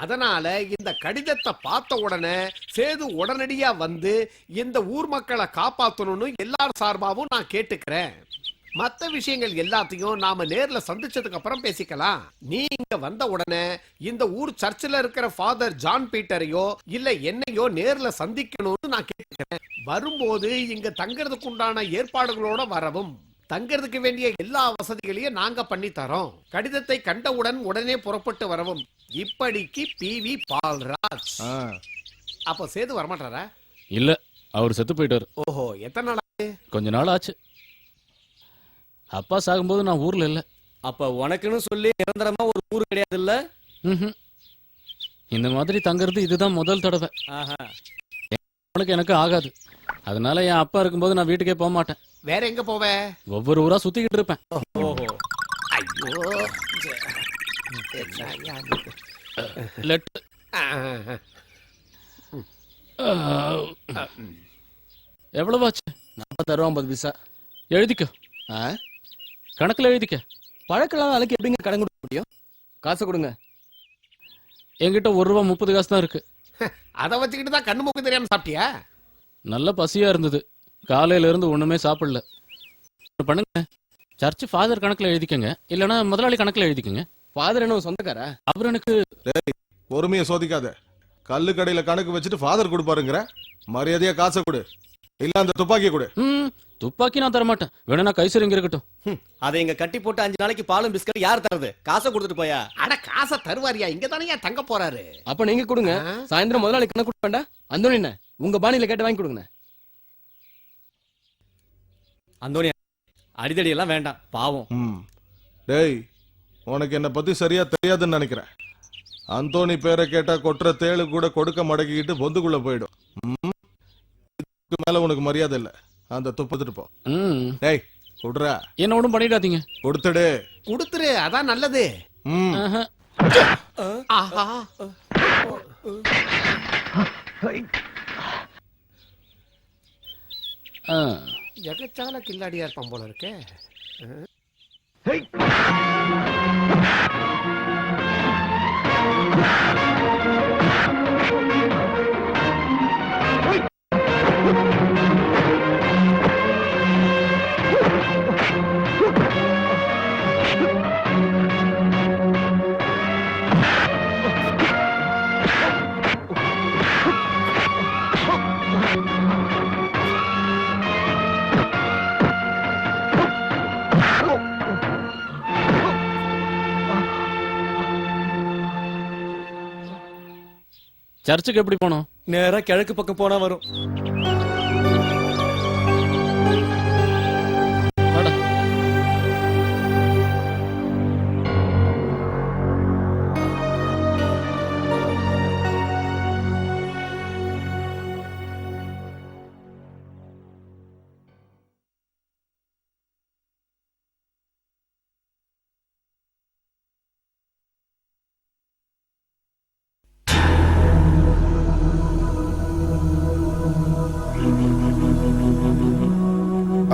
அதனால இந்த கடிதத்தை பார்த்த உடனே சேது உடனடியா வந்து இந்த ஊர் மக்களை காப்பாத்தணும்னு எல்லார் சார்பாவும் நான் கேட்டுக்கிறேன். மத்த விஷயங்கள் எல்லாத்தையும் நாம நேர்ல சந்திச்சதுக்கு அப்புறம் பேசிக்கலாம். நீ இங்க வந்த உடனே இந்த ஊர் சர்ச்சில் இருக்கிற ஃபாதர் ஜான் பீட்டரையோ இல்ல என்னையோ நேர்ல சந்திக்கணும்னு நான் கேட்டுக்கிறேன். வரும்போது இங்க தங்கறதுக்கு உண்டான ஏற்பாடுகளோட வரவும், தங்கறதுக்கு வேண்டிய எல்லா வசதிகளையும் நாங்க பண்ணி தரோம். கடிதத்தை கண்டவுடன் உடனே புறப்பட்டு வரவும். இப்படிக்கு PV பால்ராஜ். அப்ப சேது வரமாட்டாரா? இல்ல, அவர் செத்து போயிட்டாரு. ஓஹோ, எத்தனை நாள் ஆச்சு? கொஞ்ச நாள் ஆச்சு. அப்பா சாகும்போது நான் ஊர்ல இல்ல. அப்ப உனக்குன்னு சொல்லி நிரந்தரமா ஒரு ஊரு கிடையாது இல்ல? இந்த மாதிரி தங்கறது இதுதான் முதல் தடவை. உனக்கு எனக்கு ஆகாது. அதனால என் அப்பா இருக்கும்போது நான் வீட்டுக்கே போக மாட்டேன். வேற எங்க போவ? ஒவ்வொரு ஊரா சுத்திக்கிட்டு இருப்பேன். ஓஹோ, ஐயோ, லெட்டர் எவ்வளவு ஆச்சு? 40-50 பைசா. எழுதிக்க. கணக்குல எழுதிக்க. பழக்கலாம் அதுக்கு எப்படிங்க கடன் கொடுக்க முடியும்? காசை கொடுங்க. என்கிட்ட ₹1.30 தான் இருக்கு. அதை வச்சுக்கிட்டு தான் கண்ணு மூக்கு தெரியாம சாப்பிட்டியா? நல்ல பசியா இருந்தது. காலையில இருந்து ஒண்ணுமே சாப்பிடல. பண்ணுங்க, சர்ச் ஃபாதர் கணக்குல எழுதிக்கங்க, இல்லனா முதலாளி கணக்குல எழுதிக்கங்க. ஃபாதர் என்ன சொந்தக்காரா? அவர் எனக்கு. பொறுமையை சோதிக்காத. கல்லு கடையில கணக்கு வச்சுட்டு ஃபாதர் கொடுப்பாருங்கிற. மரியாதையா காசை கொடு, இல்ல அந்த துப்பாக்கியை கொடு. துப்பாக்கி நான் தர மாட்டேன். வேணும்னா கைசரிங்க இருக்கட்டும். அதை இங்க கட்டி போட்டு 5 நாளைக்கு பாலும் பிஸ்கட் யார் தருது? காசை கொடுத்துட்டு போயா? அட, காசை தருவாரியா? இங்க தானே தங்க போறாரு. அப்ப நீங்க கொடுங்க. சாயந்தரம் முதலாளி கணக்கு கொடுக்க வேண்டாம். அந்தோனி என்ன உங்க பாணியில கேட்டு வாங்கி கொடுங்க. அந்தோனி, அடிதடி எல்லாம் வேண்டாம், பாவம். டேய், உனக்கு என்ன பத்தி சரியா தெரியாதுன்னு நினைக்கிறேன். அந்தோனி பேரை கேட்டா கொட்டுற தேளு கூட கொடுக்க மடக்கிக்கிட்டு பொந்துக்குள்ள போயிடும். இதுக்கு மேல உனக்கு மரியாதை இல்ல. அந்த துப்பத்துட்டு போ. டேய், குடுறா. என்ன ஒண்ணும் பண்ணிடாதீங்க. கொடுத்துடு. கொடுத்துரு, அதான் நல்லது. ஆஹா, ஜகச்சால கில்லாடியா இருப்பான் போல இருக்கே. சர்ச்சுக்கு எப்படி போனோம்? நேரா கிழக்கு பக்கம் போனா வரும்.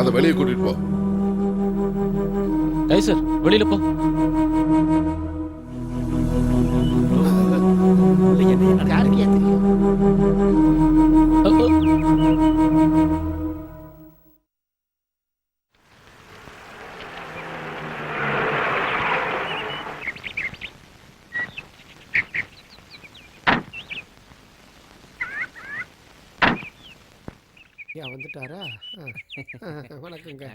அத வெளியே கூட்டிட்டு போ. கைசர், வெளியில போ. யாருக்கு தெரியும்? வந்துட்டாரா? வணக்கங்க.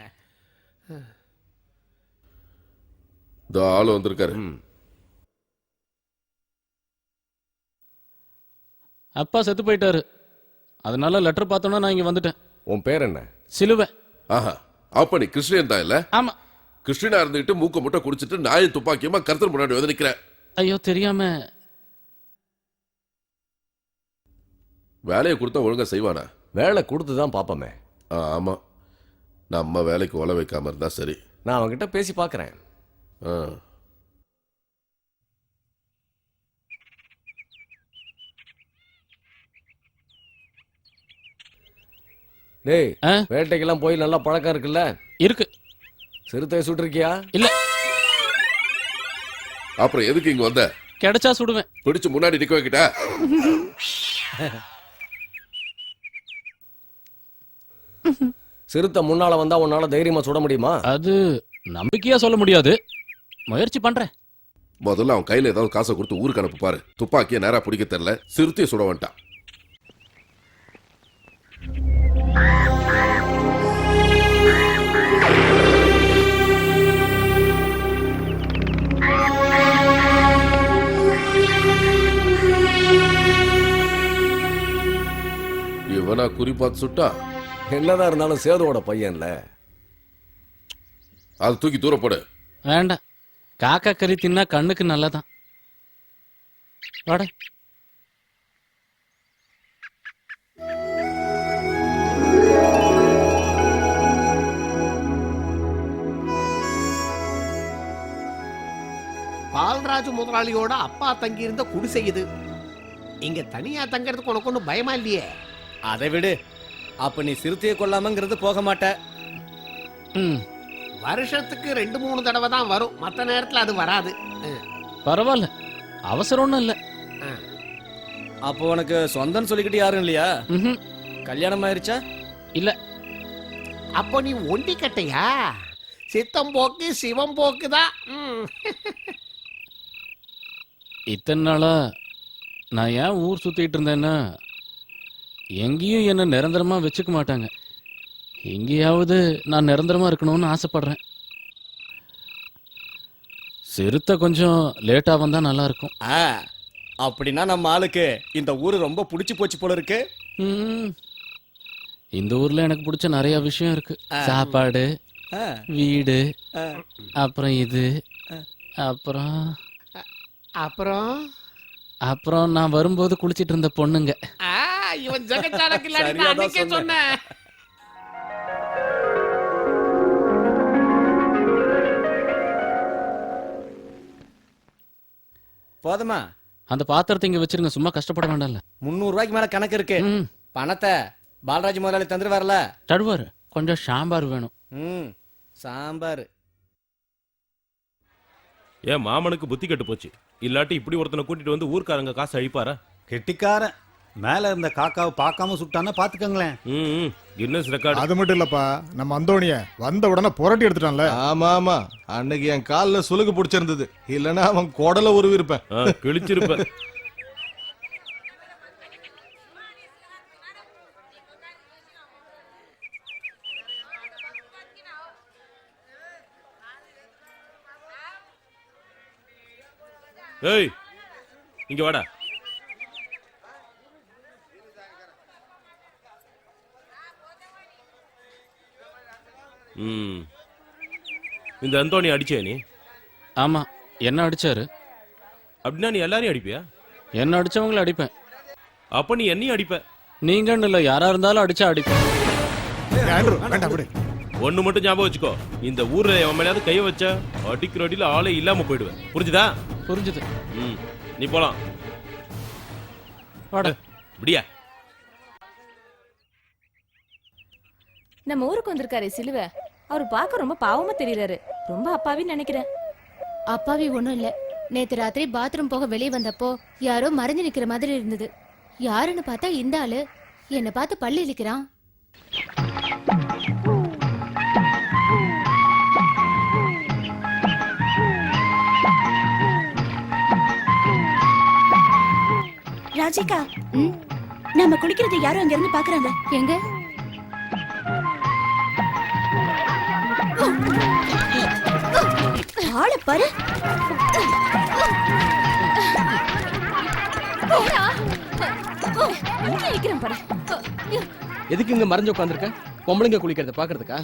இந்த ஆளு வந்திருக்காரு. அப்பா செத்து போயிட்டாரு. அதனால லெட்டர் பார்த்தோன்னா நான் இங்க வந்துட்டேன். உன் பேர் என்ன? சிலுவை. ஆஹா, அப்ப நீ கிறிஸ்டியன் தான் இல்ல? ஆமா. கிறிஸ்டியனா இருந்துட்டு மூக்க முட்டை குடிச்சிட்டு நாயை துப்பாக்கியமா கர்த்தர் முன்னாடி வந்து நிக்கிற. ஐயோ, தெரியாம. வேலையை கொடுத்தா ஒழுங்கா செய்வானா? வேலை கொடுத்துதான் பாப்பமே. ஆமா, நம்ம வேலைக்கு ஒல வைக்காம இருந்தா சரி. நான் அவன்கிட்ட பேசி பாக்குறேன். டேய், வேட்டைக்கெல்லாம் போய் நல்லா பழக்கம் இருக்குல்ல? இருக்கு. சிறுத்தை சுட்டிருக்கியா? இல்ல. அப்புறம் எதுக்கு இங்க வந்த? கிடைச்சா சுடுவேன். பிடிச்சு முன்னாடி நிக்க வைக்கிட்ட. சிறுத்தை முன்னால வந்தா உன்னால தைரியமா சுட முடியுமா? அது நம்பிக்கையா சொல்ல முடியாது, முயற்சி பண்றேன். முதல்ல அவன் கையில ஏதாவது காசை கொடுத்து ஊருக்கு அனுப்பு பாரு. துப்பாக்கிய நேரா பிடிக்க தெரியல, சிறுத்தையை சுட வந்துட்டான். இவனா குறிப்பாத்து சுட்டா? என்னதான் இருந்தாலும் சேதுவோட பையன்ல. அதை தூக்கி தூர போடு. வேண்டாம், காக்கா கறி தின்னா கண்ணுக்கு நல்லதான். வாடா. பால்ராஜு முதலாளியோட அப்பா தங்கி இருந்த குடிசை இது. இங்க தனியா தங்கறதுக்கு உனக்கு ஒன்னும் பயமா இல்லையே? அதை விடு, அப்ப நீ சிறுத்தையை கொல்லாமங்கிறது போக மாட்ட. ம், வருஷத்துக்கு 2-3 தடவை தான் வரும், மத்த நேரத்துல அது வராது. பரவாயில்ல, அவசரம் ஒண்ணும் இல்ல. அப்போ உனக்கு சொந்தம் சொல்லிக்கிட்டு யாரும் இல்லையா? ம்ஹும். கல்யாணம் ஆயிருச்சா? இல்ல. அப்போ நீ ஒண்டி கட்டையா? சித்தம் போக்கு சிவம் போக்குதான். இத்தனை நாளா நான் ஏன் ஊர் சுத்திட்டு இருந்தேன்னா, எங்கேயும் என்ன நிரந்தரமா வச்சுக்க மாட்டாங்க. எங்கேயாவது நான் நிரந்தரமா இருக்கணும்னு ஆசைப்படுறேன். சிறுத்தை கொஞ்சம் லேட்டா வந்தா நல்லா இருக்கும். அப்படின்னா நம்ம ஆளுக்கு இந்த ஊரு ரொம்ப பிடிச்சு போச்சு போல இருக்கு. ம், இந்த ஊர்ல எனக்கு பிடிச்ச நிறைய விஷயம் இருக்கு. சாப்பாடு, வீடு, அப்புறம் இது, அப்புறம் அப்புறம் அப்புறம் நான் வரும்போது குளிச்சிட்டு இருந்த பொண்ணுங்க. இவன் ஜெகச்சாடக்கு இல்ல, சொன்ன. போதுமா? அந்த பாத்திரத்தை இங்க வச்சிருங்க, சும்மா கஷ்டப்பட வேண்டாம்ல. 300 ரூபாய்க்கு மேல கணக்கு இருக்கு. ம், பணத்தை பாலராஜ் முதலாளி தந்துட்டு வரல. தடுவாரு. கொஞ்சம் சாம்பார் வேணும். சாம்பார். ஏன் மாமனுக்கு புத்தி கெட்டு போச்சு. இல்லாட்டி இப்படி ஒருத்தனை கூட்டிட்டு வந்து ஊர்க்காரங்க காசு அழிப்பாரா? கெட்டிக்காரன் மேல இருந்த காக்காவை பார்க்காம சுட்டானா பாத்துக்கங்களேன். Guinness record. அது மட்டும் இல்லப்பா, நம்ம அந்தோணிய வந்த உடனே புரட்டி எடுத்துட்டான்ல. ஆமா ஆமா, அன்னைக்கு என் கால்ல சுலுக்கு பிடிச்சிருந்தது, இல்லன்னா அவன் குடல உருவி இருப்பேன். கிழிச்சிருப்பேன். ஏய், இங்க வாடா. இந்த அந்தோணி அடிச்சே நீ? ஆமா, என்ன அடிச்சாரு. அப்படின்னா நீ எல்லாரையும் அடிப்பியா? என்ன அடிச்சவங்களை அடிப்பேன். அப்ப நீ என்னையும் அடிப்ப. நீங்கன்னு இல்ல, யாரா இருந்தாலும் அடிச்சா அடிப்பேன். ஒண்ணு மட்டும் ஞாபகம் வச்சுக்கோ, இந்த ஊர்ல எவன் மேலாவது கைய வச்சா அடிக்கிற அடியில ஆளே இல்லாம போயிடுவேன். புரிஞ்சுதா? புரிஞ்சுது. நீ போலாம். வாடா. இப்படியா? நம்ம ஊருக்கு வந்திருக்காரு சிலுவை. அவரு பார்க்க ரொம்ப பாவமா தெரியறாரு. ரொம்ப அப்பாவின்னு நினைக்கிறேன். அப்பாவி ஒண்ணும் இல்ல. நேத்து ராத்திரி பாத்ரூம் போக வெளியே வந்தப்போ யாரோ மறைஞ்சு நிக்கிற மாதிரி இருந்தது. யாருன்னு பார்த்தா இந்த ஆளு என்ன பார்த்து பல்லு இழிக்கிறான். ராஜிகா, நம்ம குளிக்கிறதை யாரும் அங்க இருந்து பாக்குறாங்க. எங்க? ஆளை பாரு. எதுக்கு இங்க மறைஞ்சு உட்காந்துருக்க? பொம்பளைங்க குளிக்கிறத பாக்குறதுக்கா?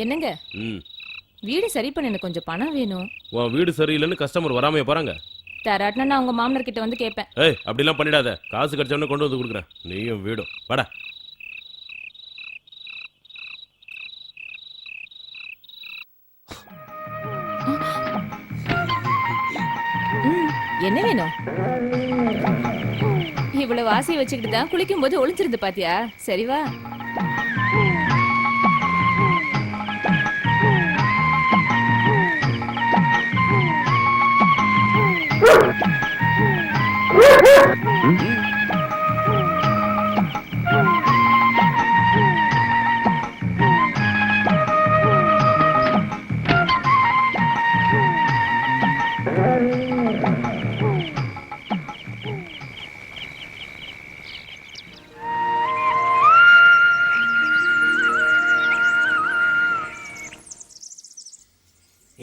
என்னங்க, வீடு சரி பண்ண எனக்கு கொஞ்சம் பணம் வேணும். உன் வீடு சரியில்லைன்னு கஸ்டமர் வராமைய போறாங்க. தராட்டினா நான் உங்க மாமனார் கிட்ட வந்து கேட்பேன். ஏய், அப்படிலாம் பண்ணிடாத. காசு கிடைச்சவன கொண்டு வந்து கொடுக்குறேன். நீயும் வீடும் வாடா. என்ன வேணும்? இவ்வளவு ஆசையை வச்சுக்கிட்டு தான் குளிக்கும் போது ஒளிஞ்சிருந்து பாத்தியா? சரி வா.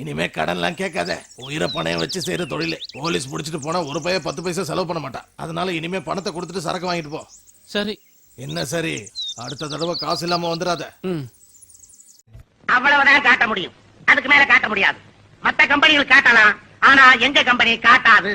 இனிமே கடன்லாம் கேட்காத. உயிரை பணையம் வச்சு செய்யற தொழில். போலீஸ் முடிச்சிட்டு போனா ஒரு பைய 10 பைசா செலவு பண்ண மாட்டான். அதனால இனிமே பணத்தை கொடுத்துட்டு சரக்கு வாங்கிட்டு போ. சரி. என்ன சரி? அடுத்த தடவை காசு இல்லாம வந்துடாத. அவ்வளவுதான் காட்ட முடியும். அதுக்கு மேல காட்ட முடியாது. மத்த கம்பெனிகள் காட்டலாம், ஆனா எங்க கம்பெனி காட்டாது.